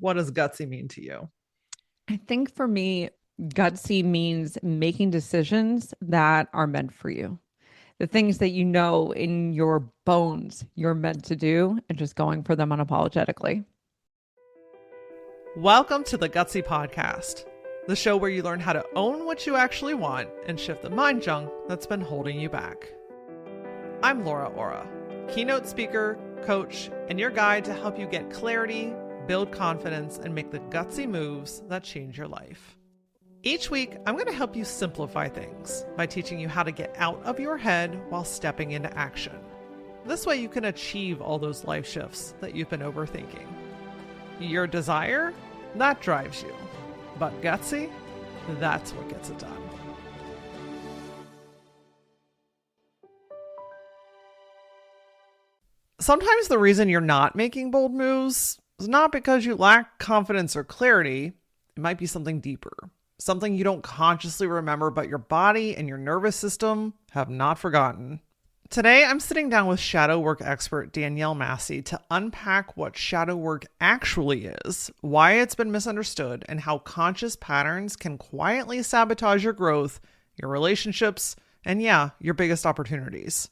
what does gutsy mean to you? I think for me, gutsy means making decisions that are meant for you. The things that you know in your bones you're meant to do and just going for them unapologetically. Welcome to the Gutsy Podcast, the show where you learn how to own what you actually want and shift the mind junk that's been holding you back. I'm LauraAura, keynote speaker, coach, and your guide to help you get clarity, build confidence, and make the gutsy moves that change your life. Each week, I'm going to help you simplify things by teaching you how to get out of your head while stepping into action. This way you can achieve all those life shifts that you've been overthinking. Your desire, that drives you. But gutsy, that's what gets it done. Sometimes the reason you're not making bold moves is not because you lack confidence or clarity. It might be something deeper, something you don't consciously remember, but your body and your nervous system have not forgotten. Today, I'm sitting down with shadow work expert Danielle Massi to unpack what shadow work actually is, why it's been misunderstood, and how conscious patterns can quietly sabotage your growth, your relationships, and your biggest opportunities.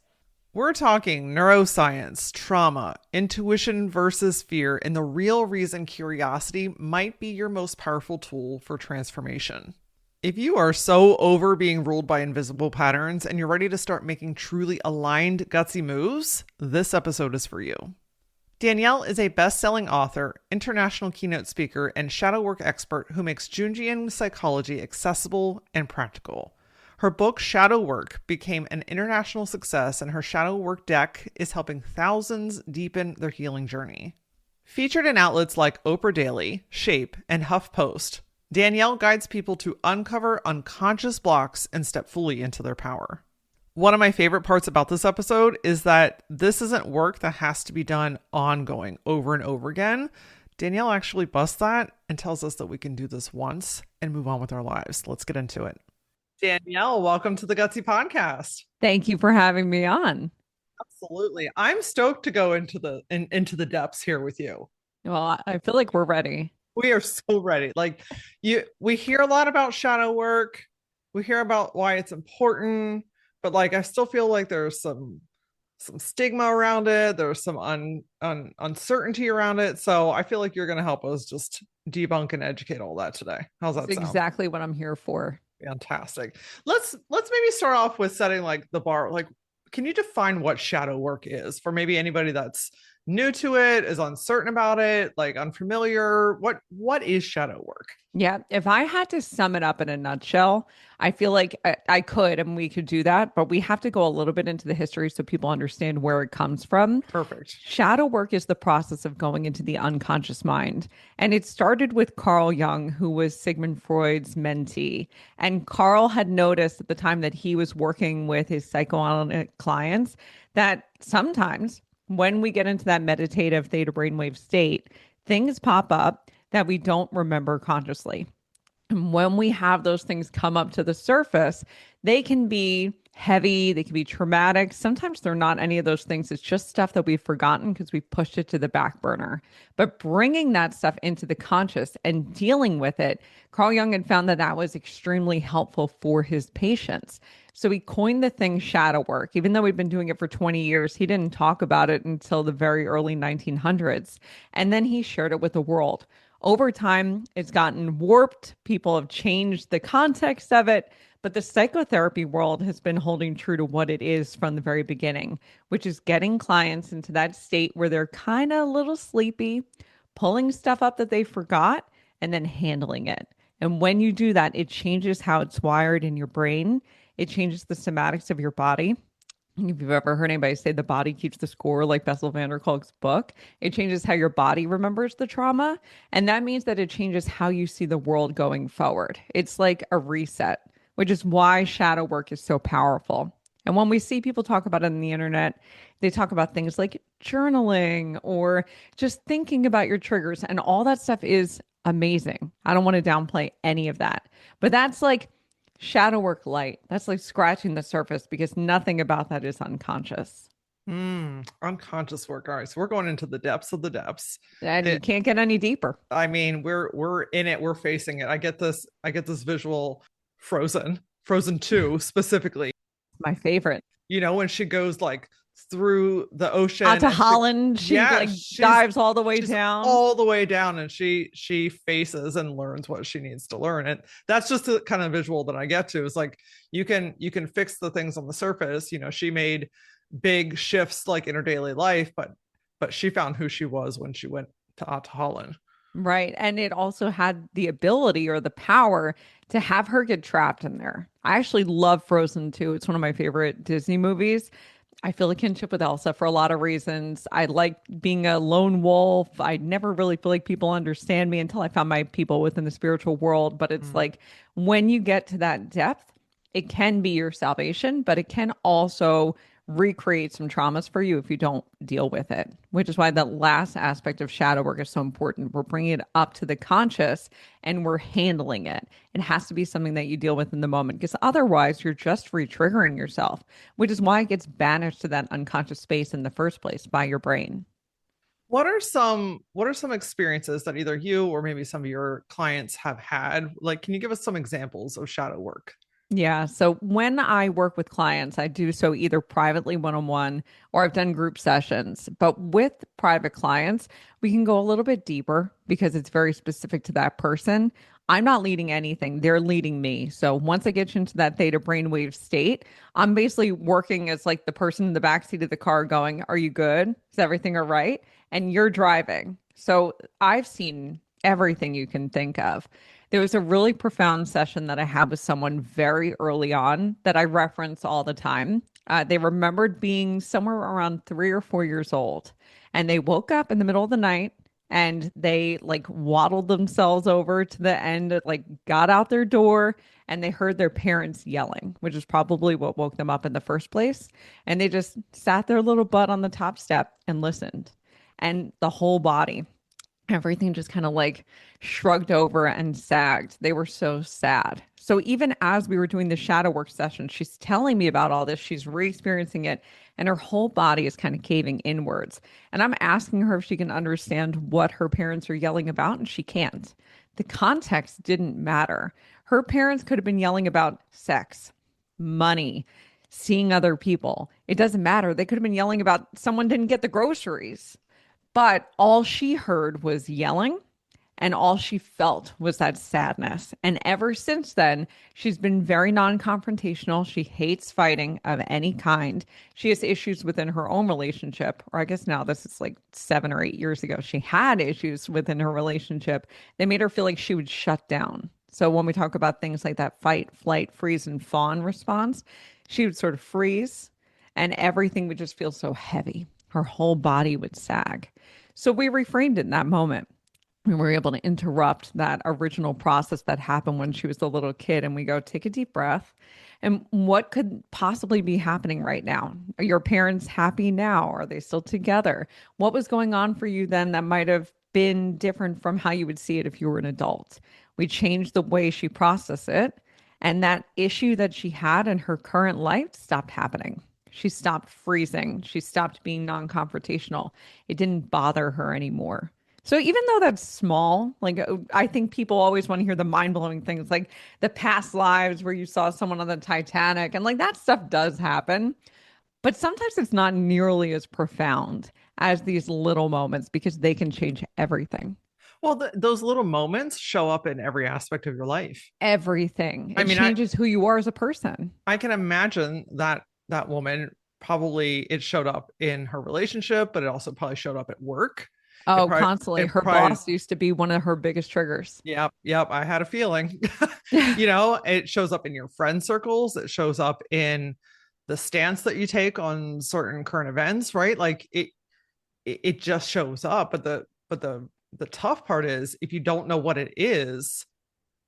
We're talking neuroscience, trauma, intuition versus fear, and the real reason curiosity might be your most powerful tool for transformation. If you are so over being ruled by invisible patterns and you're ready to start making truly aligned, gutsy moves, this episode is for you. Danielle is a best-selling author, international keynote speaker, and shadow work expert who makes Jungian psychology accessible and practical. Her book, Shadow Work, became an international success, and her shadow work deck is helping thousands deepen their healing journey. Featured in outlets like Oprah Daily, Shape, and HuffPost, Danielle guides people to uncover unconscious blocks and step fully into their power. One of my favorite parts about this episode is that this isn't work that has to be done ongoing over and over again. Danielle actually busts that and tells us that we can do this once and move on with our lives. Let's get into it. Danielle, welcome to the Gutsy Podcast. Thank you for having me on. Absolutely. I'm stoked to go into the depths here with you. Well, I feel like we're ready. We are so ready. We hear a lot about shadow work. We hear about why it's important, but I still feel like there's some stigma around it. There's some uncertainty around it. So I feel like you're going to help us just debunk and educate all that today. How's that That's sound? exactly what I'm here for. Fantastic. Let's maybe start off with setting the bar. Can you define what shadow work is for maybe anybody that's new to it, is uncertain about it, unfamiliar? What is shadow work? Yeah, if I had to sum it up in a nutshell, I feel like I could and we could do that, but we have to go a little bit into the history so people understand where it comes from. Perfect. Shadow work is the process of going into the unconscious mind. And it started with Carl Jung, who was Sigmund Freud's mentee. And Carl had noticed at the time that he was working with his psychoanalytic clients that sometimes when we get into that meditative theta brainwave state, things pop up that we don't remember consciously. And when we have those things come up to the surface, they can be heavy, they can be traumatic. Sometimes they're not any of those things. It's just stuff that we've forgotten because we pushed it to the back burner. But bringing that stuff into the conscious and dealing with it, Carl Jung had found that that was extremely helpful for his patients. So he coined the thing shadow work. Even though we've been doing it for 20 years, he didn't talk about it until the very early 1900s. And then he shared it with the world. Over time, it's gotten warped. People have changed the context of it, but the psychotherapy world has been holding true to what it is from the very beginning, which is getting clients into that state where they're kind of a little sleepy, pulling stuff up that they forgot, and then handling it. And when you do that, it changes how it's wired in your brain. It changes the somatics of your body. If you've ever heard anybody say the body keeps the score, like Bessel van der Kolk's book, it changes how your body remembers the trauma. And that means that it changes how you see the world going forward. It's like a reset, which is why shadow work is so powerful. And when we see people talk about it on the internet, they talk about things like journaling or just thinking about your triggers. And all that stuff is amazing. I don't want to downplay any of that. But that's like shadow work light. That's like scratching the surface because nothing about that is unconscious. Unconscious work. All right, so we're going into the depths of the depths. And you It, can't get any deeper. I mean, we're in it. We're facing it. I get this visual. Frozen 2 specifically. My favorite. When she goes like through the ocean Out to and she, Holland, she yeah, like dives all the way she's down. all the way down, and she faces and learns what she needs to learn. And that's just the kind of visual that I get to. Is like you can fix the things on the surface. She made big shifts like in her daily life, but she found who she was when she went to Holland. Right. And it also had the ability or the power to have her get trapped in there. I actually love Frozen 2. It's one of my favorite Disney movies. I feel a kinship with Elsa for a lot of reasons. I like being a lone wolf. I never really feel like people understand me until I found my people within the spiritual world. But it's Mm. like when you get to that depth, it can be your salvation, but it can also recreate some traumas for you if you don't deal with it, which is why that last aspect of shadow work is so important. We're bringing it up to the conscious and we're handling it. It has to be something that you deal with in the moment because otherwise you're just re-triggering yourself, which is why it gets banished to that unconscious space in the first place by your brain. What are some experiences that either you or maybe some of your clients have had? Like, can you give us some examples of shadow work? Yeah. So when I work with clients, I do so either privately one on one or I've done group sessions. But with private clients, we can go a little bit deeper because it's very specific to that person. I'm not leading anything, they're leading me. So once I get you into that theta brainwave state, I'm basically working as like the person in the backseat of the car going, are you good? Is everything all right? And you're driving. So I've seen everything you can think of. There was a really profound session that I had with someone very early on that I reference all the time. They remembered being somewhere around 3 or 4 years old, and they woke up in the middle of the night and they like waddled themselves over to the end, like got out their door, and they heard their parents yelling, which is probably what woke them up in the first place. And they just sat their little butt on the top step and listened. And the whole body everything just kind of like shrugged over and sagged. They were so sad. So even as we were doing the shadow work session, she's telling me about all this. She's re-experiencing it, and her whole body is kind of caving inwards. And I'm asking her if she can understand what her parents are yelling about, and she can't. The context didn't matter. Her parents could have been yelling about sex, money, seeing other people. It doesn't matter. They could have been yelling about someone didn't get the groceries. But all she heard was yelling, and all she felt was that sadness. And ever since then, she's been very non confrontational. She hates fighting of any kind. She has issues within her own relationship, or I guess now this is like 7 or 8 years ago. She had issues within her relationship. They made her feel like she would shut down. So when we talk about things like that fight, flight, freeze, and fawn response, she would sort of freeze and everything would just feel so heavy. Her whole body would sag. So we reframed it in that moment. We were able to interrupt that original process that happened when she was a little kid. And we go, take a deep breath. And what could possibly be happening right now? Are your parents happy now? Are they still together? What was going on for you then that might have been different from how you would see it if you were an adult? We changed the way she processed it. And that issue that she had in her current life stopped happening. She stopped freezing. She stopped being non confrontational. It didn't bother her anymore. So even though that's small, like I think people always want to hear the mind-blowing things like the past lives where you saw someone on the Titanic and like that stuff does happen, but sometimes it's not nearly as profound as these little moments because they can change everything. Well, those little moments show up in every aspect of your life. Everything. I It mean, changes who you are as a person. I can imagine that woman probably it showed up in her relationship, but it also probably showed up at work. It Oh, probably constantly. it Her probably boss used to be one of her biggest triggers. yep, I had a feeling. It shows up in your friend circles, it shows up in the stance that you take on certain current events, right? Like it just shows up. But the tough part is if you don't know what it is,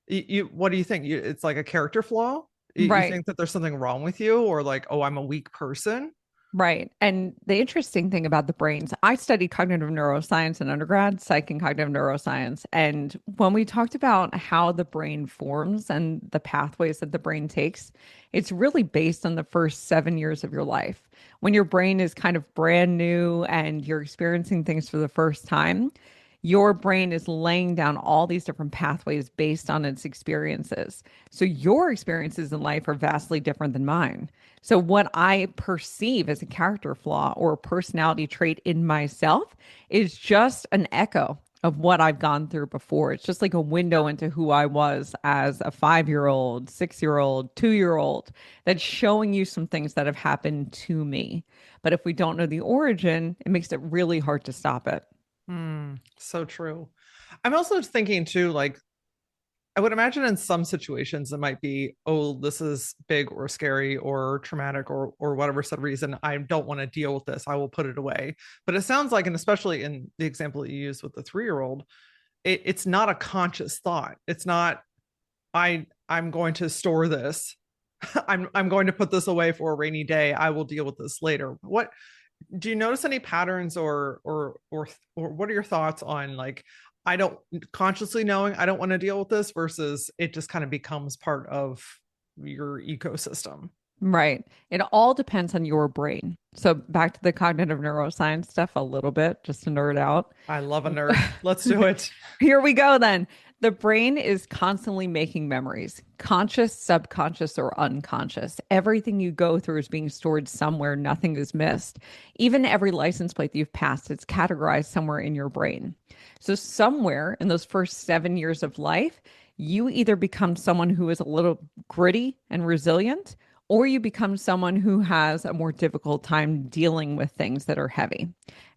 you what do you think? It's like a character flaw? You Right. think that there's something wrong with you, or like, oh, I'm a weak person? Right. And the interesting thing about the brains, I studied cognitive neuroscience in undergrad, psych and cognitive neuroscience. And when we talked about how the brain forms and the pathways that the brain takes, it's really based on the first 7 years of your life. When your brain is kind of brand new and you're experiencing things for the first time, your brain is laying down all these different pathways based on its experiences. So your experiences in life are vastly different than mine. So, what I perceive as a character flaw or a personality trait in myself is just an echo of what I've gone through before. It's just like a window into who I was as a 5 year old, 6 year old, 2 year old, that's showing you some things that have happened to me. But if we don't know the origin, it makes it really hard to stop it. So true. I'm also thinking too, like, I would imagine in some situations it might be, oh, this is big or scary or traumatic or whatever said reason. I don't want to deal with this. I will put it away. But it sounds like, and especially in the example that you used with the 3-year-old, it's not a conscious thought. It's not, I'm going to store this. I'm going to put this away for a rainy day. I will deal with this later. What do you notice any patterns or what are your thoughts on, like, I don't consciously knowing I don't want to deal with this versus it just kind of becomes part of your ecosystem? Right. It all depends on your brain. So, back to the cognitive neuroscience stuff a little bit, just to nerd out. I love a nerd. Let's do it. Here we go then. The brain is constantly making memories, conscious, subconscious, or unconscious. Everything you go through is being stored somewhere, nothing is missed. Even every license plate that you've passed, it's categorized somewhere in your brain. So, somewhere in those first 7 years of life, you either become someone who is a little gritty and resilient, or you become someone who has a more difficult time dealing with things that are heavy.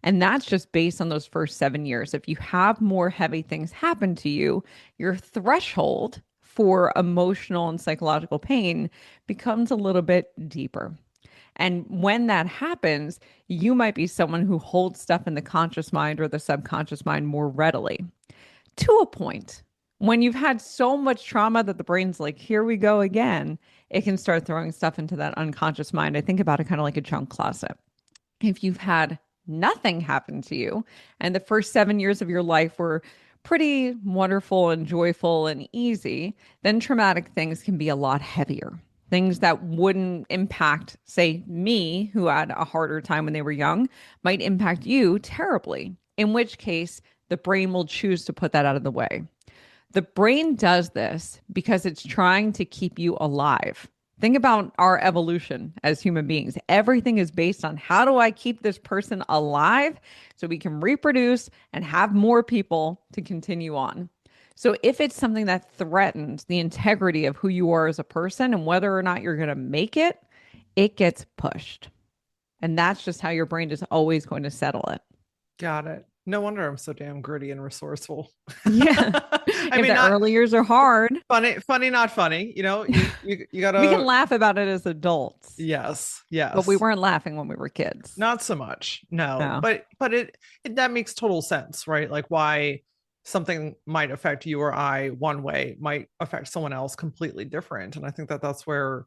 And that's just based on those first 7 years. If you have more heavy things happen to you, your threshold for emotional and psychological pain becomes a little bit deeper. And when that happens, you might be someone who holds stuff in the conscious mind or the subconscious mind more readily to a point. When you've had so much trauma that the brain's like, here we go again, it can start throwing stuff into that unconscious mind. I think about it kind of like a junk closet. If you've had nothing happen to you and the first 7 years of your life were pretty wonderful and joyful and easy, then traumatic things can be a lot heavier. Things that wouldn't impact, say, me, who had a harder time when they were young, might impact you terribly, in which case the brain will choose to put that out of the way. The brain does this because it's trying to keep you alive. Think about our evolution as human beings. Everything is based on how do I keep this person alive so we can reproduce and have more people to continue on. So if it's something that threatens the integrity of who you are as a person and whether or not you're going to make it, it gets pushed. And that's just how your brain is always going to settle it. Got it. No wonder I'm so damn gritty and resourceful. Yeah. I If mean, the not early years are hard, funny, not funny. You we can gotta. laugh about it as adults, Yes, but we yes. weren't laughing when we were kids. Not so much. No, No. but it that makes total sense, right? Like why something might affect you or I one way might affect someone else completely different. And I think that that's where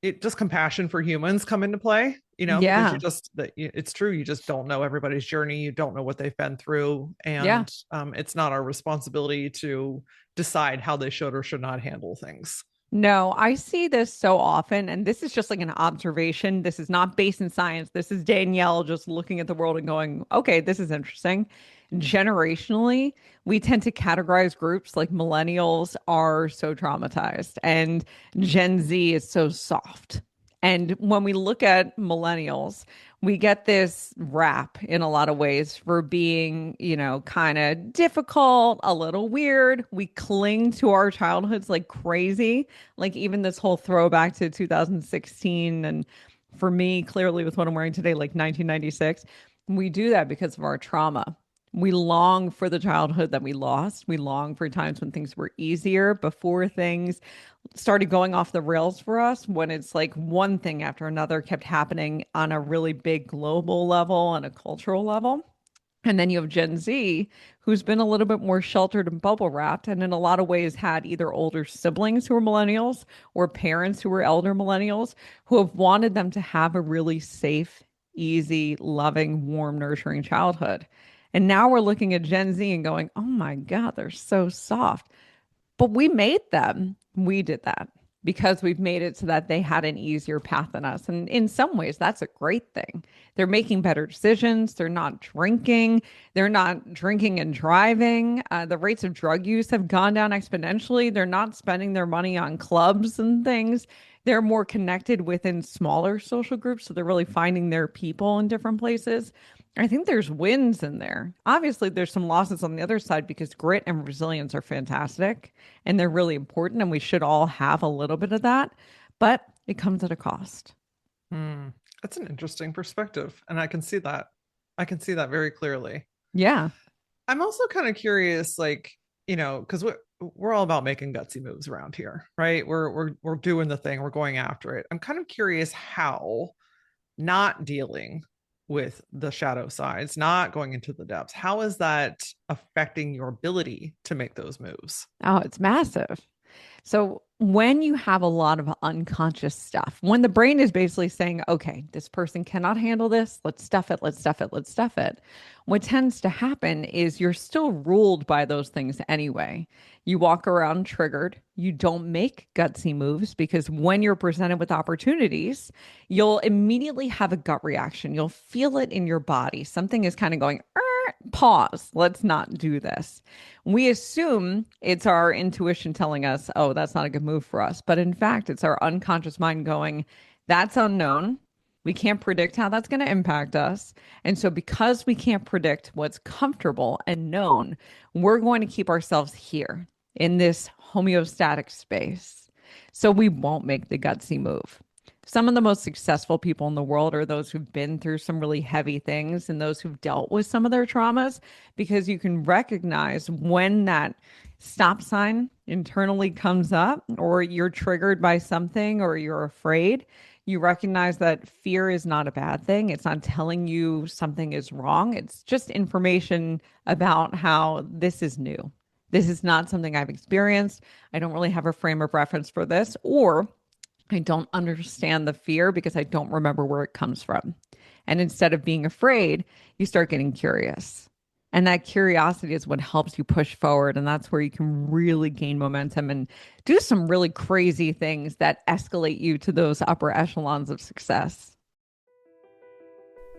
it just compassion for humans come into play, because you Yeah. just that it's true, you just don't know everybody's journey, you don't know what they've been through, Yeah. and it's not our responsibility to decide how they should or should not handle things. No, I see this so often, and this is just like an observation. This is not based in science. This is Danielle just looking at the world and going, okay, this is interesting. Generationally, we tend to categorize groups like millennials are so traumatized, and Gen Z is so soft. And when we look at millennials, we get this rap in a lot of ways for being, kind of difficult, a little weird. We cling to our childhoods like crazy. Like even this whole throwback to 2016. And for me, clearly with what I'm wearing today, like 1996, we do that because of our trauma. We long for the childhood that we lost. We long for times when things were easier before things started going off the rails for us, when it's like one thing after another kept happening on a really big global level and a cultural level. And then you have Gen Z who's been a little bit more sheltered and bubble wrapped, and in a lot of ways had either older siblings who are millennials or parents who were elder millennials who have wanted them to have a really safe, easy, loving, warm, nurturing childhood. And now we're looking at Gen Z and going, oh my God, they're so soft. But we made them. We did that because we've made it so that they had an easier path than us. And in some ways, that's a great thing. They're making better decisions. They're not drinking. They're not drinking and driving. The rates of drug use have gone down exponentially. They're not spending their money on clubs and things. They're more connected within smaller social groups. So they're really finding their people in different places. I think there's wins in there. Obviously, there's some losses on the other side because grit and resilience are fantastic and they're really important, and we should all have a little bit of that, but it comes at a cost. Hmm. That's an interesting perspective. And I can see that. I can see that very clearly. Yeah. I'm also kind of curious, like, because we're all about making gutsy moves around here, right? We're doing the thing, we're going after it. I'm kind of curious how not dealing with the shadow sides, not going into the depths, how is that affecting your ability to make those moves? Oh, it's massive. So, when you have a lot of unconscious stuff, when the brain is basically saying, okay, this person cannot handle this, let's stuff it, let's stuff it, let's stuff it, what tends to happen is you're still ruled by those things anyway. You walk around triggered. You don't make gutsy moves because when you're presented with opportunities, you'll immediately have a gut reaction. You'll feel it in your body. Something is kind of going, pause, let's not do this. We assume it's our intuition telling us, oh, that's not a good move for us. But in fact, it's our unconscious mind going, that's unknown. We can't predict how that's going to impact us. And so, because we can't predict what's comfortable and known, we're going to keep ourselves here in this homeostatic space. So, we won't make the gutsy move. Some of the most successful people in the world are those who've been through some really heavy things and those who've dealt with some of their traumas, because you can recognize when that stop sign internally comes up, or you're triggered by something, or you're afraid. You recognize that fear is not a bad thing. It's not telling you something is wrong. It's just information about how this is new. This is not something I've experienced. I don't really have a frame of reference for this, or I don't understand the fear because I don't remember where it comes from. And instead of being afraid, you start getting curious. And that curiosity is what helps you push forward. And that's where you can really gain momentum and do some really crazy things that escalate you to those upper echelons of success.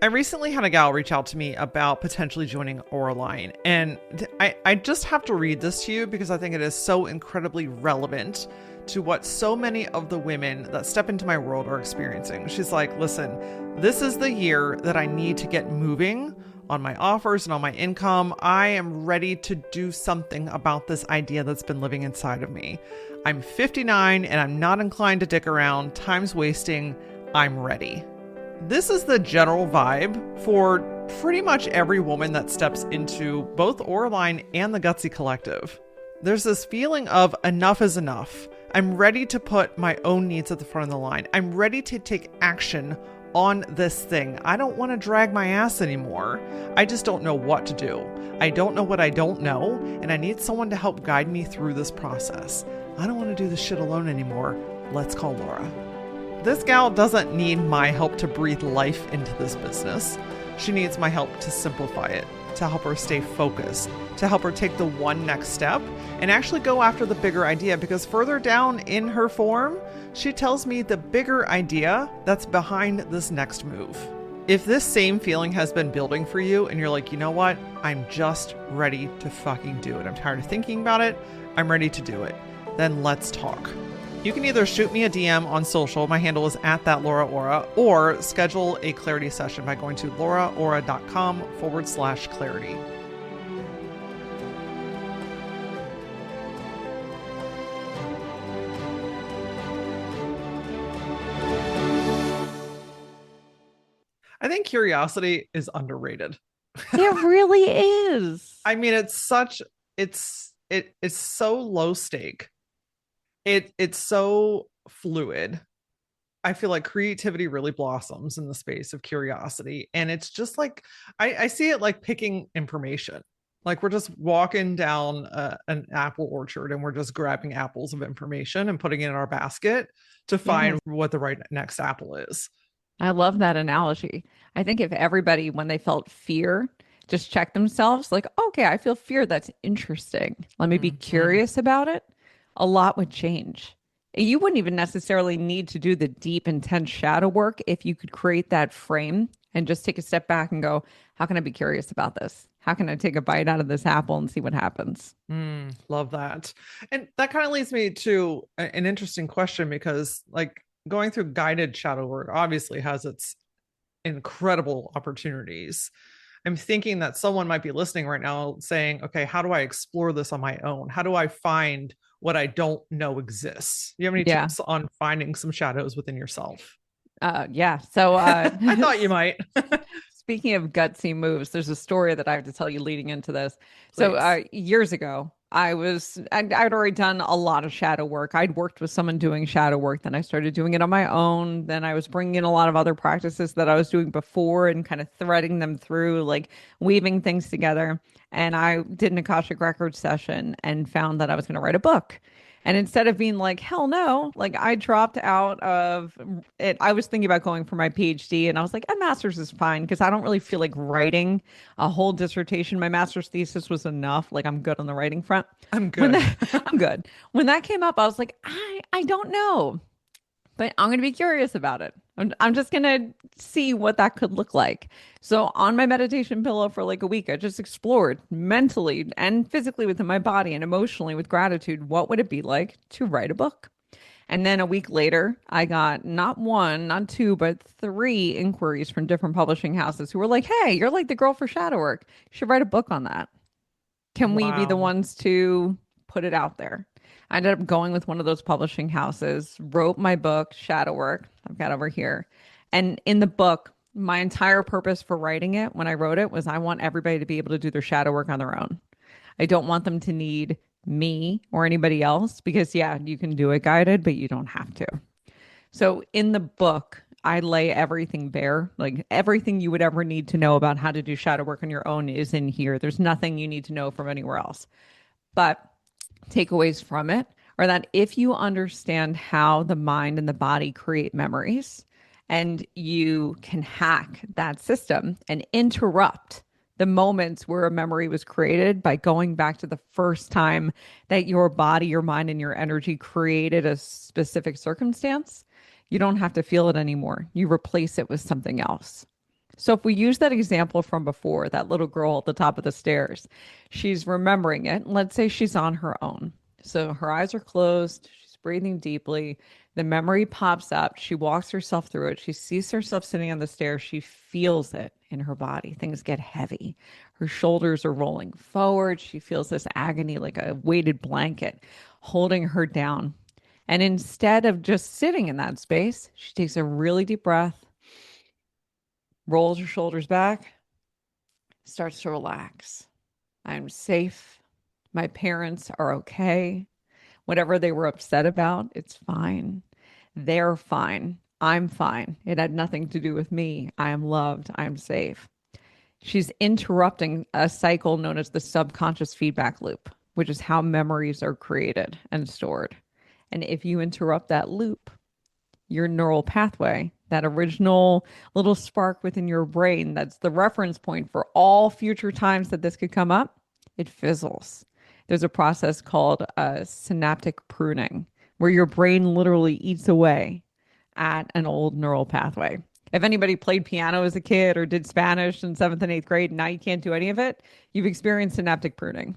I recently had a gal reach out to me about potentially joining Aura. And I just have to read this to you because I think it is so incredibly relevant to what so many of the women that step into my world are experiencing. She's like, listen, this is the year that I need to get moving on my offers and on my income. I am ready to do something about this idea that's been living inside of me. I'm 59 and I'm not inclined to dick around. Time's wasting. I'm ready. This is the general vibe for pretty much every woman that steps into both Aura and the Gutsy Collective. There's this feeling of enough is enough. I'm ready to put my own needs at the front of the line. I'm ready to take action on this thing. I don't want to drag my ass anymore. I just don't know what to do. I don't know what I don't know, and I need someone to help guide me through this process. I don't want to do this shit alone anymore. Let's call Laura. This gal doesn't need my help to breathe life into this business. She needs my help to simplify it, to help her stay focused, to help her take the one next step and actually go after the bigger idea, because further down in her form, she tells me the bigger idea that's behind this next move. If this same feeling has been building for you and you're like, you know what? I'm just ready to fucking do it. I'm tired of thinking about it. I'm ready to do it. Then let's talk. You can either shoot me a DM on social. My handle is @thatLauraAura, or schedule a clarity session by going to LauraAura.com/clarity. I think curiosity is underrated. It really is. I mean, it's so low stake. It's so fluid. I feel like creativity really blossoms in the space of curiosity. And it's just like, I see it like picking information. Like we're just walking down an apple orchard and we're just grabbing apples of information and putting it in our basket to find Yes. what the right next apple is. I love that analogy. I think if everybody, when they felt fear, just checked themselves, like, okay, I feel fear. That's interesting. Let me be Mhm. curious about it. A lot would change. You wouldn't even necessarily need to do the deep, intense shadow work if you could create that frame and just take a step back and go, how can I be curious about this? How can I take a bite out of this apple and see what happens? Love that. And that kind of leads me to an interesting question because, like, going through guided shadow work obviously has its incredible opportunities. I'm thinking that someone might be listening right now saying, okay, how do I explore this on my own? How do I find what I don't know exists? Do you have any Yeah. tips on finding some shadows within yourself? Yeah. So, I thought you might. speaking of gutsy moves, there's a story that I have to tell you leading into this. So, Please. years ago, I'd already done a lot of shadow work. I'd worked with someone doing shadow work. Then I started doing it on my own. Then I was bringing in a lot of other practices that I was doing before and kind of threading them through, like weaving things together. And I did an Akashic Records session and found that I was going to write a book. And instead of being like, hell no, like I dropped out of it. I was thinking about going for my PhD and I was like, a master's is fine because I don't really feel like writing a whole dissertation. My master's thesis was enough. Like I'm good on the writing front. I'm When good. that, I'm good. When that came up, I was like, I don't know, but I'm going to be curious about it. I'm just going to see what that could look like. So, on my meditation pillow for like a week, I just explored mentally and physically within my body and emotionally with gratitude. What would it be like to write a book? And then a week later, I got not one, not two, but three inquiries from different publishing houses who were like, hey, you're like the girl for shadow work. You should write a book on that. Can we be the Wow. ones to put it out there? I ended up going with one of those publishing houses, wrote my book, Shadow Work, I've got over here. And in the book, my entire purpose for writing it when I wrote it was I want everybody to be able to do their shadow work on their own. I don't want them to need me or anybody else because, yeah, you can do it guided, but you don't have to. So in the book, I lay everything bare. Like everything you would ever need to know about how to do shadow work on your own is in here. There's nothing you need to know from anywhere else. But takeaways from it are that if you understand how the mind and the body create memories and you can hack that system and interrupt the moments where a memory was created by going back to the first time that your body, your mind, and your energy created a specific circumstance, you don't have to feel it anymore. You replace it with something else. So if we use that example from before, that little girl at the top of the stairs, she's remembering it. Let's say she's on her own. So her eyes are closed, she's breathing deeply. The memory pops up. She walks herself through it. She sees herself sitting on the stairs. She feels it in her body. Things get heavy. Her shoulders are rolling forward. She feels this agony like a weighted blanket holding her down. And instead of just sitting in that space, she takes a really deep breath, rolls her shoulders back, starts to relax. I'm safe. My parents are okay. Whatever they were upset about, it's fine. They're fine. I'm fine. It had nothing to do with me. I am loved. I'm safe. She's interrupting a cycle known as the subconscious feedback loop, which is how memories are created and stored. And if you interrupt that loop, your neural pathway, that original little spark within your brain that's the reference point for all future times that this could come up, it fizzles. There's a process called synaptic pruning, where your brain literally eats away at an old neural pathway. If anybody played piano as a kid or did Spanish in seventh and eighth grade, and now you can't do any of it, you've experienced synaptic pruning.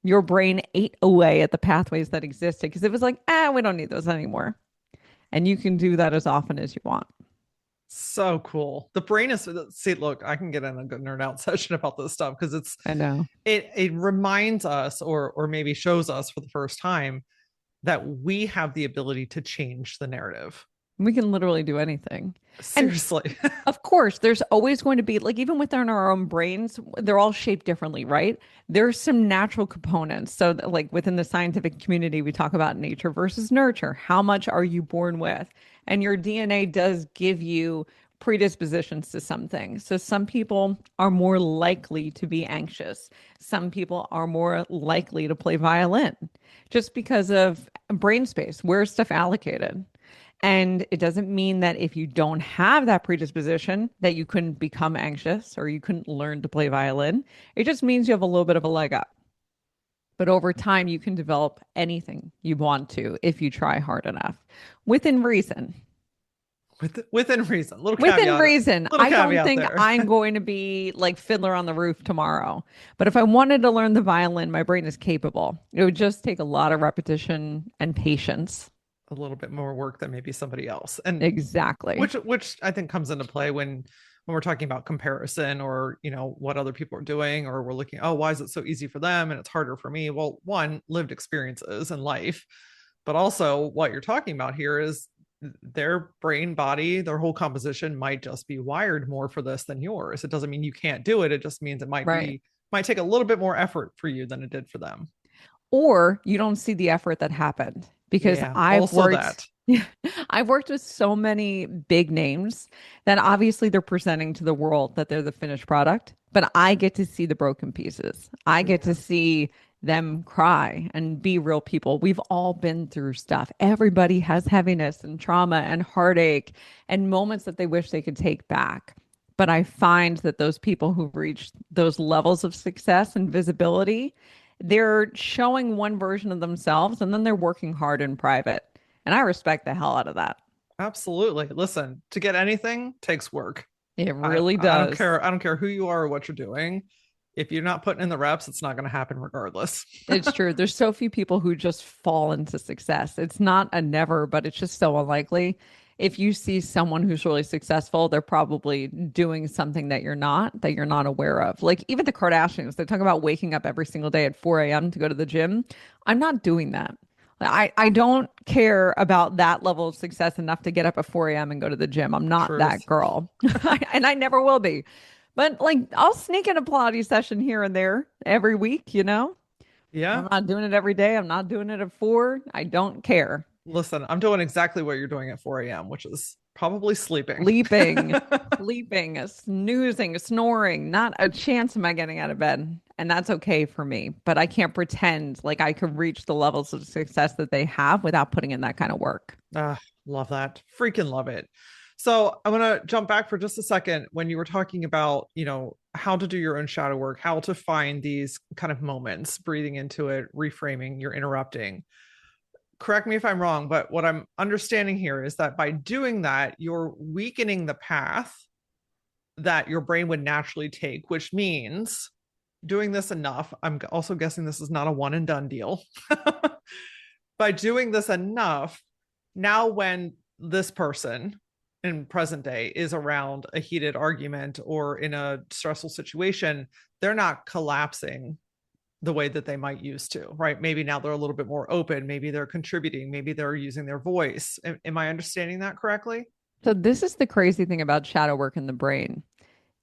Your brain ate away at the pathways that existed because it was like, we don't need those anymore. And you can do that as often as you want. So cool. The brain is, see, look, I can get in a good nerd out session about this stuff because I know. it reminds us or maybe shows us for the first time that we have the ability to change the narrative. We can literally do anything. And Seriously. of course, there's always going to be, like, even within our own brains, they're all shaped differently, right? There's some natural components. So, like, within the scientific community, we talk about nature versus nurture. How much are you born with? And your DNA does give you predispositions to something. So some people are more likely to be anxious. Some people are more likely to play violin just because of brain space, where's stuff allocated. And it doesn't mean that if you don't have that predisposition that you couldn't become anxious or you couldn't learn to play violin. It just means you have a little bit of a leg up. But over time, you can develop anything you want to if you try hard enough within reason. Within reason. Within reason. Little I don't caveat think there. I'm going to be like Fiddler on the Roof tomorrow. But if I wanted to learn the violin, my brain is capable. It would just take a lot of repetition and patience. A little bit more work than maybe somebody else. And Exactly. which I think comes into play when we're talking about comparison, or what other people are doing, or we're looking, oh, why is it so easy for them and it's harder for me? Well, one, lived experiences in life, but also what you're talking about here is their brain, body, their whole composition might just be wired more for this than yours. It doesn't mean you can't do it. It just means it Right. might take a little bit more effort for you than it did for them. Or you don't see the effort that happened because Yeah, also that. I've worked with so many big names that obviously they're presenting to the world that they're the finished product, but I get to see the broken pieces. I get to see them cry and be real people. We've all been through stuff. Everybody has heaviness and trauma and heartache and moments that they wish they could take back. But I find that those people who've reached those levels of success and visibility, they're showing one version of themselves and then they're working hard in private. And I respect the hell out of that. Absolutely. Listen, to get anything takes work. It I, really I don't does. care. I don't care who you are or what you're doing. If you're not putting in the reps, it's not going to happen regardless. It's true. There's so few people who just fall into success. It's not a never, but it's just so unlikely. If you see someone who's really successful, they're probably doing something that you're not aware of. Like even the Kardashians, they talk about waking up every single day at 4 a.m. to go to the gym. I'm not doing that. I don't care about that level of success enough to get up at 4 a.m. and go to the gym. I'm not that Truth. girl. And I never will be. But like I'll sneak in a Pilates session here and there every week, you know? Yeah. I'm not doing it every day. I'm not doing it at 4. I don't care. Listen, I'm doing exactly what you're doing at 4 a.m., which is probably sleeping. Sleeping, sleeping, snoozing, snoring. Not a chance am I getting out of bed. And that's okay for me. But I can't pretend like I could reach the levels of success that they have without putting in that kind of work. Love that. Freaking love it. So I'm going to jump back for just a second when you were talking about, how to do your own shadow work, how to find these kind of moments, breathing into it, reframing, you're interrupting. Correct me if I'm wrong, but what I'm understanding here is that by doing that, you're weakening the path that your brain would naturally take, which means doing this enough. I'm also guessing this is not a one and done deal. By doing this enough, now when this person in present day is around a heated argument or in a stressful situation, they're not collapsing the way that they might used to, right? Maybe now they're a little bit more open. Maybe they're contributing. Maybe they're using their voice. Am I understanding that correctly? So this is the crazy thing about shadow work in the brain.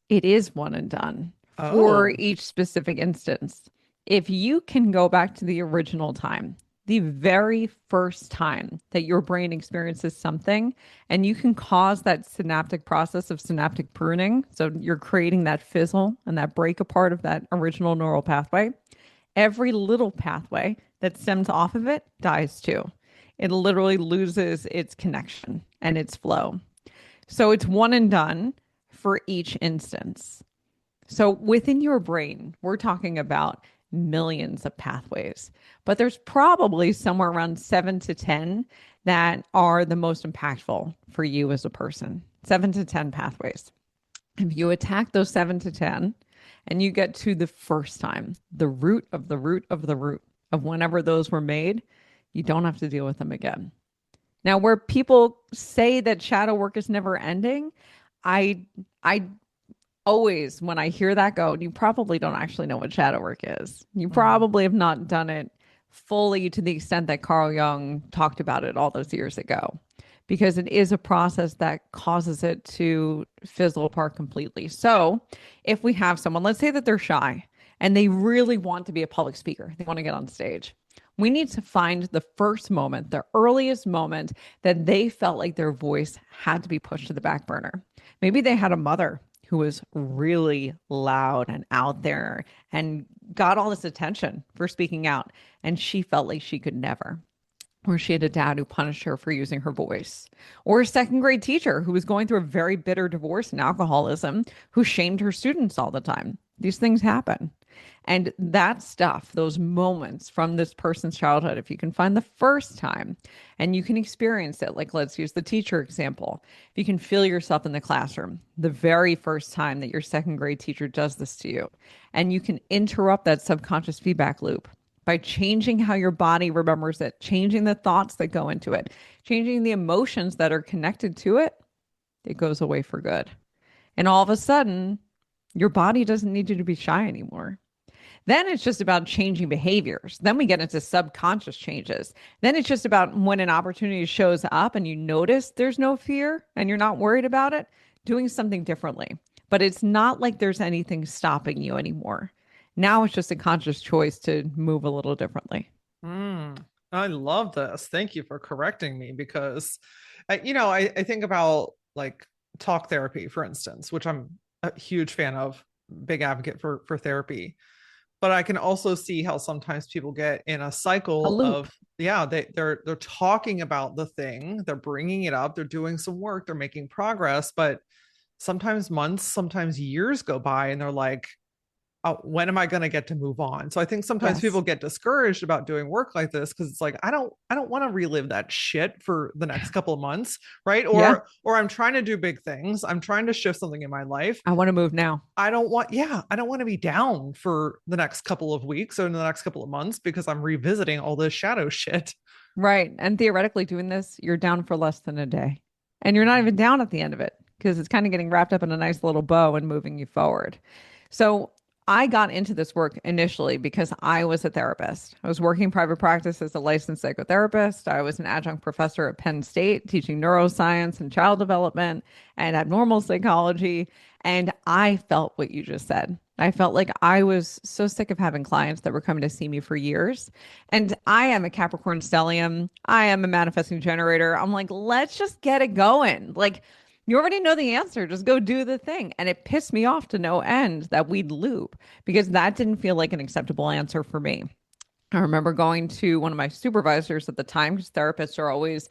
It is one and done for Oh, each specific instance. If you can go back to the original time, the very first time that your brain experiences something, and you can cause that synaptic process of synaptic pruning. So you're creating that fizzle and that break apart of that original neural pathway. Every little pathway that stems off of it dies too. It literally loses its connection and its flow. So it's one and done for each instance. So within your brain, we're talking about millions of pathways, but there's probably somewhere around 7 to 10 that are the most impactful for you as a person. 7 to 10 pathways. If you attack those 7 to 10 and you get to the first time, the root of the root of the root of whenever those were made, you don't have to deal with them again. Now, where people say that shadow work is never ending, I always, when I hear that go, you probably don't actually know what shadow work is. You probably have not done it fully to the extent that Carl Jung talked about it all those years ago, because it is a process that causes it to fizzle apart completely. So if we have someone, let's say that they're shy and they really want to be a public speaker, they want to get on stage. We need to find the first moment, the earliest moment that they felt like their voice had to be pushed to the back burner. Maybe they had a mother who was really loud and out there and got all this attention for speaking out, and she felt like she could never. Or she had a dad who punished her for using her voice. Or a second grade teacher who was going through a very bitter divorce and alcoholism who shamed her students all the time. These things happen. And that stuff, those moments from this person's childhood, if you can find the first time and you can experience it, like let's use the teacher example. If you can feel yourself in the classroom, the very first time that your second grade teacher does this to you, and you can interrupt that subconscious feedback loop by changing how your body remembers it, changing the thoughts that go into it, changing the emotions that are connected to it, it goes away for good. And all of a sudden, your body doesn't need you to be shy anymore. Then it's just about changing behaviors. Then we get into subconscious changes. Then it's just about when an opportunity shows up and you notice there's no fear and you're not worried about it, doing something differently. But it's not like there's anything stopping you anymore. Now it's just a conscious choice to move a little differently. I love this. Thank you for correcting me because, I think about like talk therapy, for instance, which I'm a huge fan of, big advocate for therapy. But I can also see how sometimes people get in a A cycle loop. of, yeah, they're talking about the thing, they're bringing it up, they're doing some work, they're making progress, but sometimes months, sometimes years go by, and they're like, oh, when am I going to get to move on? So I think sometimes people Yes. get discouraged about doing work like this because it's like I don't want to relive that shit for the next couple of months, right? Yeah. Or I'm trying to do big things. I'm trying to shift something in my life. I want to move now. I don't want to be down for the next couple of weeks or in the next couple of months because I'm revisiting all this shadow shit. Right. And theoretically, doing this, you're down for less than a day. And you're not even down at the end of it because it's kind of getting wrapped up in a nice little bow and moving you forward. So I got into this work initially because I was a therapist. I was working private practice as a licensed psychotherapist. I was an adjunct professor at Penn State teaching neuroscience and child development and abnormal psychology. And I felt what you just said. I felt like I was so sick of having clients that were coming to see me for years. And I am a Capricorn stellium. I am a manifesting generator. I'm like, let's just get it going. Like, you already know the answer. Just go do the thing. And it pissed me off to no end that we'd loop because that didn't feel like an acceptable answer for me. I remember going to one of my supervisors at the time because therapists are always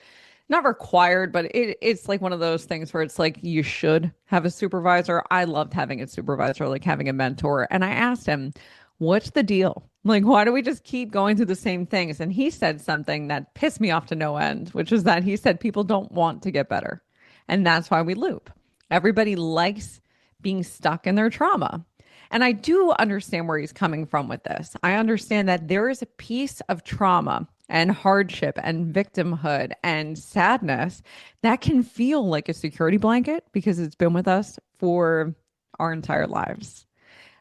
not required, but it's like one of those things where it's like you should have a supervisor. I loved having a supervisor, like having a mentor. And I asked him, what's the deal? Like, why do we just keep going through the same things? And he said something that pissed me off to no end, which is that he said people don't want to get better. And that's why we loop. Everybody likes being stuck in their trauma. And I do understand where he's coming from with this. I understand that there is a piece of trauma and hardship and victimhood and sadness that can feel like a security blanket because it's been with us for our entire lives.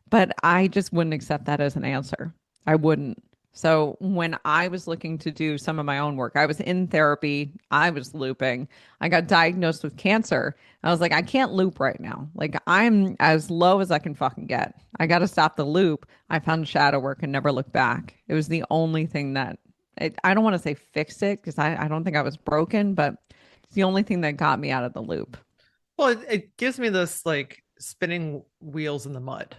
But I just wouldn't accept that as an answer. I wouldn't. So when I was looking to do some of my own work, I was in therapy, I was looping. I got diagnosed with cancer. I was like, I can't loop right now. Like I'm as low as I can fucking get. I got to stop the loop. I found shadow work and never looked back. It was the only thing that I don't want to say fixed it because I don't think I was broken, but it's the only thing that got me out of the loop. Well, it gives me this like spinning wheels in the mud,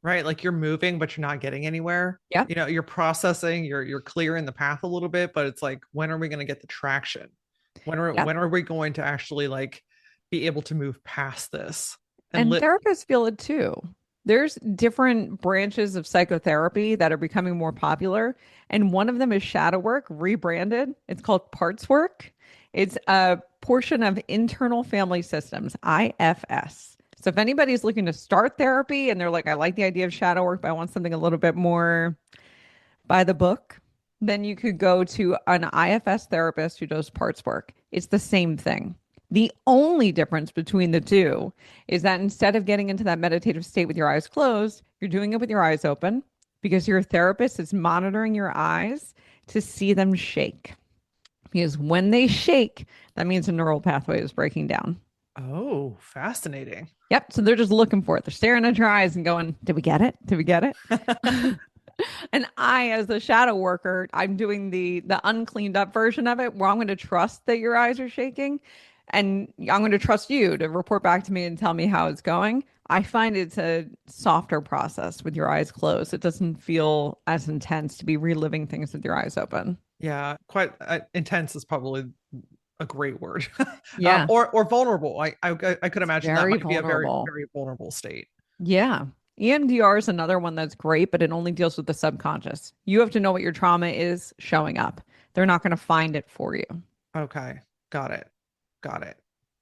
right? Like you're moving, but you're not getting anywhere. Yep. You're processing, you're clearing the path a little bit, but it's like, when are we going to get the traction? Yep. When are we going to actually like be able to move past this and And lit? therapists feel it too. There's different branches of psychotherapy that are becoming more popular. And one of them is shadow work, rebranded. It's called parts work. It's a portion of internal family systems, IFS. So if anybody's looking to start therapy and they're like, I like the idea of shadow work, but I want something a little bit more by the book, then you could go to an IFS therapist who does parts work. It's the same thing. The only difference between the two is that instead of getting into that meditative state with your eyes closed, you're doing it with your eyes open because your therapist is monitoring your eyes to see them shake. Because when they shake, that means a neural pathway is breaking down. Oh, fascinating. Yep. So they're just looking for it. They're staring at your eyes and going, did we get it? Did we get it? And I, as a shadow worker, I'm doing the uncleaned up version of it where I'm going to trust that your eyes are shaking and I'm going to trust you to report back to me and tell me how it's going. I find it's a softer process with your eyes closed. It doesn't feel as intense to be reliving things with your eyes open. Yeah, quite intense is probably a great word. Yeah, Or vulnerable. I could it's imagine that very might be a very, vulnerable. very vulnerable state. Yeah. EMDR is another one that's great, but it only deals with the subconscious. You have to know what your trauma is showing up. They're not going to find it for you. Okay, got it. Got it.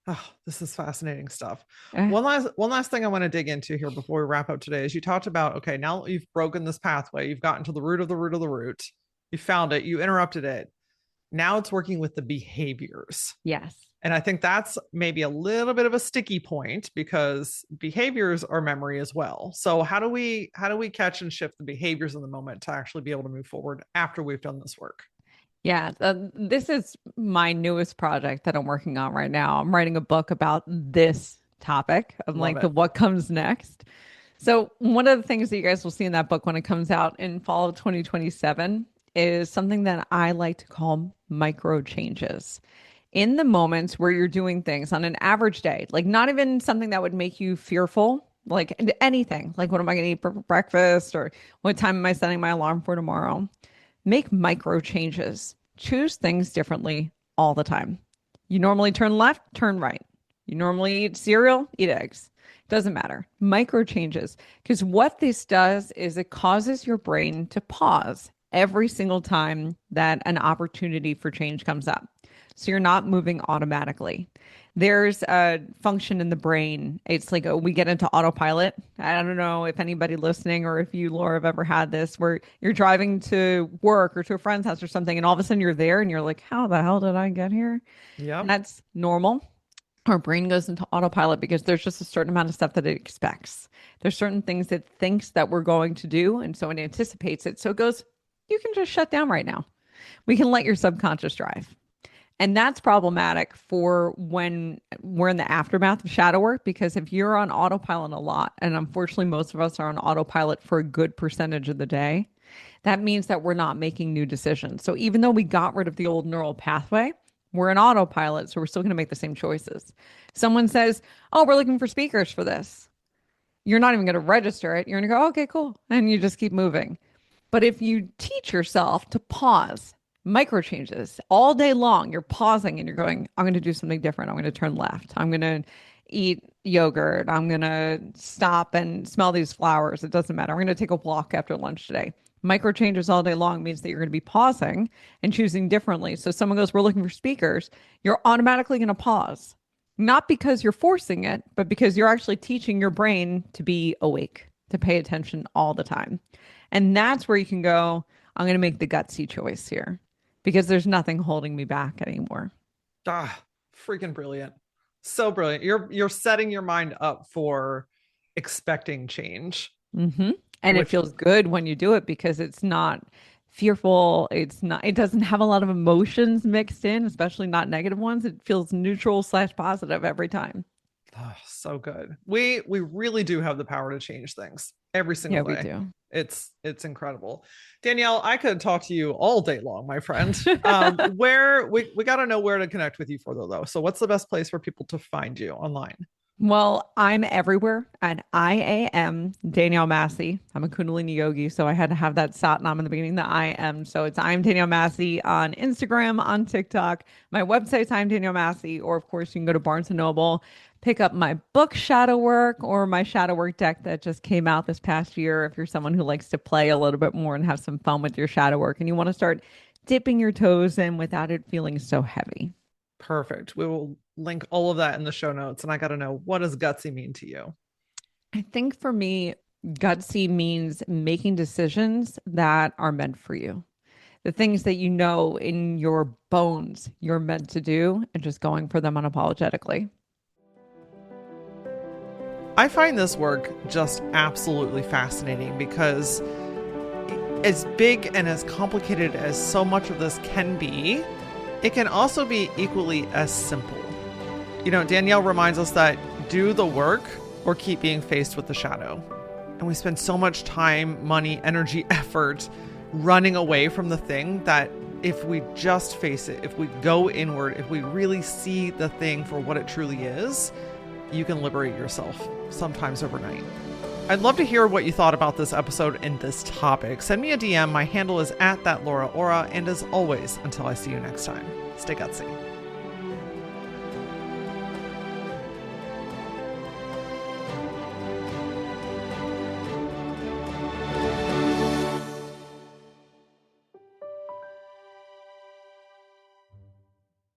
Oh, this is fascinating stuff. Eh, One last thing I want to dig into here before we wrap up today is you talked about, okay, now that you've broken this pathway, you've gotten to the root of the root of the root, you found it, you interrupted it. Now it's working with the behaviors. yes. And I think that's maybe a little bit of a sticky point because behaviors are memory as well. So how do we catch and shift the behaviors in the moment to actually be able to move forward after we've done this work? Yeah, this is my newest project that I'm working on right now. I'm writing a book about this topic of Love like the it. what comes next. So one of the things that you guys will see in that book when it comes out in fall of 2027 is something that I like to call micro changes. In the moments where you're doing things on an average day, like not even something that would make you fearful, like anything, like what am I going to eat for breakfast or what time am I setting my alarm for tomorrow? Make micro changes. Choose things differently all the time. You normally turn left, turn right. You normally eat cereal, eat eggs. Doesn't matter. Micro changes. Because what this does is it causes your brain to pause every single time that an opportunity for change comes up. So you're not moving automatically. There's a function in the brain. It's like we get into autopilot. I don't know if anybody listening or if you, Laura, have ever had this where you're driving to work or to a friend's house or something, and all of a sudden you're there and you're like, how the hell did I get here? And Yep. that's normal. Our brain goes into autopilot because there's just a certain amount of stuff that it expects. There's certain things it thinks that we're going to do. And so it anticipates it. So it goes, you can just shut down right now. We can let your subconscious drive. And that's problematic for when we're in the aftermath of shadow work, because if you're on autopilot a lot, and unfortunately, most of us are on autopilot for a good percentage of the day, that means that we're not making new decisions. So even though we got rid of the old neural pathway, we're in autopilot. So we're still going to make the same choices. Someone says, oh, we're looking for speakers for this. You're not even going to register it. You're going to go, okay, cool. And you just keep moving. But if you teach yourself to pause, micro changes all day long, you're pausing and you're going, I'm going to do something different. I'm going to turn left. I'm going to eat yogurt. I'm going to stop and smell these flowers. It doesn't matter. I'm going to take a walk after lunch today. Micro changes all day long means that you're going to be pausing and choosing differently. So someone goes, we're looking for speakers. You're automatically going to pause, not because you're forcing it, but because you're actually teaching your brain to be awake, to pay attention all the time. And that's where you can go, I'm going to make the gutsy choice here because there's nothing holding me back anymore. Ah, freaking brilliant. So brilliant. You're setting your mind up for expecting change, Hmm. And it which feels good when you do it because it's not fearful. It doesn't have a lot of emotions mixed in, especially not negative ones. It feels neutral slash positive every time. so good. We really do have the power to change things every Yeah, single we day. do. It's incredible. Danielle, I could talk to you all day long, my friend. Where we got to know where to connect with you further though. So what's the best place for people to find you online? Well, I'm everywhere and I am Danielle Massi. I'm a Kundalini yogi, so I had to have that Satnam in the beginning, the I am. So it's I'm Danielle Massi on Instagram, on TikTok. My website's I'm Danielle Massi, or of course you can go to Barnes and Noble, pick up my book Shadow Work or my Shadow Work deck that just came out this past year. If you're someone who likes to play a little bit more and have some fun with your shadow work and you want to start dipping your toes in without it feeling so heavy. Perfect. We will link all of that in the show notes. And I got to know, what does gutsy mean to you? I think for me, gutsy means making decisions that are meant for you. The things that you know in your bones you're meant to do and just going for them unapologetically. I find this work just absolutely fascinating because as big and as complicated as so much of this can be, it can also be equally as simple. You know, Danielle reminds us that do the work or keep being faced with the shadow. And we spend so much time, money, energy, effort running away from the thing that if we just face it, if we go inward, if we really see the thing for what it truly is, you can liberate yourself, sometimes overnight. I'd love to hear what you thought about this episode and this topic. Send me a DM. My handle is @thatLauraAura. And as always, until I see you next time, stay gutsy.